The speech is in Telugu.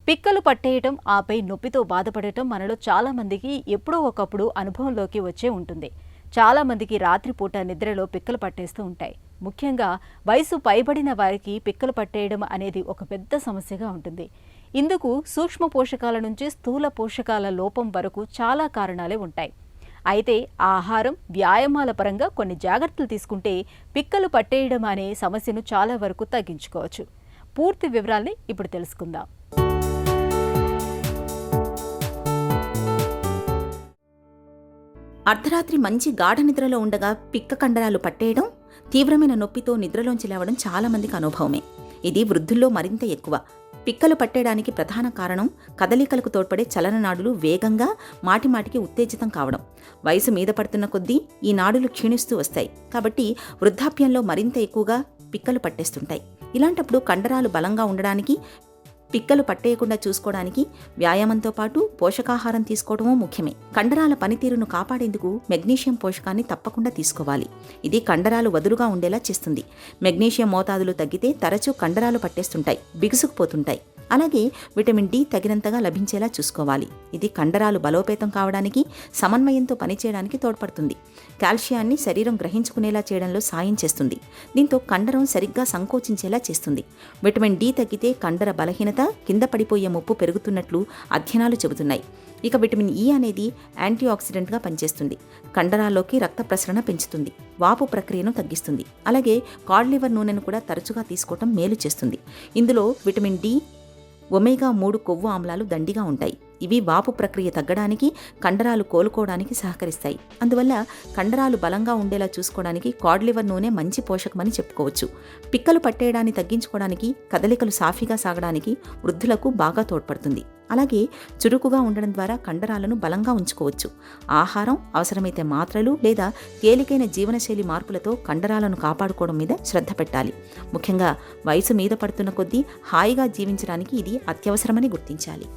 పిక్కలు పట్టేయటం, ఆపై నొప్పితో బాధపడటం మనలో చాలామందికి ఎప్పుడో ఒకప్పుడు అనుభవంలోకి వచ్చే ఉంటుంది. చాలామందికి రాత్రిపూట నిద్రలో పిక్కలు పట్టేస్తూ ఉంటాయి. ముఖ్యంగా వయసు పైబడిన వారికి పిక్కలు పట్టేయడం అనేది ఒక పెద్ద సమస్యగా ఉంటుంది. ఇందుకు సూక్ష్మ పోషకాల నుంచి స్థూల పోషకాల లోపం వరకు చాలా కారణాలే ఉంటాయి. అయితే ఆహారం, వ్యాయామాల పరంగా కొన్ని జాగ్రత్తలు తీసుకుంటే పిక్కలు పట్టేయడం అనే సమస్యను చాలా వరకు తగ్గించుకోవచ్చు. పూర్తి వివరాల్ని ఇప్పుడు తెలుసుకుందాం. అర్ధరాత్రి మంచి గాఢ నిద్రలో ఉండగా పిక్క కండరాలు పట్టేయడం, తీవ్రమైన నొప్పితో నిద్రలోంచి లేవడం చాలామందికి అనుభవమే. ఇది వృద్ధుల్లో మరింత ఎక్కువ. పిక్కలు పట్టేయడానికి ప్రధాన కారణం కదలికలకు తోడ్పడే చలననాడులు వేగంగా మాటిమాటికి ఉత్తేజితం కావడం. వయసు మీద పడుతున్న కొద్దీ ఈ నాడులు క్షీణిస్తూ వస్తాయి. కాబట్టి వృద్ధాప్యంలో మరింత ఎక్కువగా పిక్కలు పట్టేస్తుంటాయి. ఇలాంటప్పుడు కండరాలు బలంగా ఉండడానికి, పిక్కలు పట్టేయకుండా చూసుకోవడానికి వ్యాయామంతో పాటు పోషకాహారం తీసుకోవడమూ ముఖ్యమే. కండరాల పనితీరును కాపాడేందుకు మెగ్నీషియం పోషకాన్ని తప్పకుండా తీసుకోవాలి. ఇది కండరాలు వదులుగా ఉండేలా చేస్తుంది. మెగ్నీషియం మోతాదులు తగ్గితే తరచూ కండరాలు పట్టేస్తుంటాయి, బిగుసుకుపోతుంటాయి. అలాగే విటమిన్ డి తగినంతగా లభించేలా చూసుకోవాలి. ఇది కండరాలు బలోపేతం కావడానికి, సమన్వయంతో పనిచేయడానికి తోడ్పడుతుంది. కాల్షియాన్ని శరీరం గ్రహించుకునేలా చేయడంలో సాయం చేస్తుంది. దీంతో కండరం సరిగ్గా సంకోచించేలా చేస్తుంది. విటమిన్ డి తగ్గితే కండర బలహీనత, కింద పడిపోయే ముప్పు పెరుగుతున్నట్లు అధ్యయనాలు చెబుతున్నాయి. ఇక విటమిన్ ఇ అనేది యాంటీఆక్సిడెంట్గా పనిచేస్తుంది. కండరాల్లోకి రక్త ప్రసరణ పెంచుతుంది, వాపు ప్రక్రియను తగ్గిస్తుంది. అలాగే కాడ్ లివర్ నూనెను కూడా తరచుగా తీసుకోవటం మేలు చేస్తుంది. ఇందులో విటమిన్ డి, ఒమేగా-3 కొవ్వు ఆమ్లాలు దండిగా ఉంటాయి. ఇవి వాపు ప్రక్రియ తగ్గడానికి, కండరాలు కోలుకోవడానికి సహకరిస్తాయి. అందువల్ల కండరాలు బలంగా ఉండేలా చూసుకోవడానికి కాడ్ లివర్ నూనె మంచి పోషకమని చెప్పుకోవచ్చు. పిక్కలు పట్టేయడాన్ని తగ్గించుకోవడానికి, కదలికలు సాఫీగా సాగడానికి వృద్ధులకు బాగా తోడ్పడుతుంది. అలాగే చురుకుగా ఉండడం ద్వారా కండరాలను బలంగా ఉంచుకోవచ్చు. ఆహారం, అవసరమైతే మాత్రలు లేదా తేలికైన జీవనశైలి మార్పులతో కండరాలను కాపాడుకోవడం మీద శ్రద్ధ పెట్టాలి. ముఖ్యంగా వయసు మీద పడుతున్న కొద్దీ హాయిగా జీవించడానికి ఇది అత్యవసరమని గుర్తించాలి.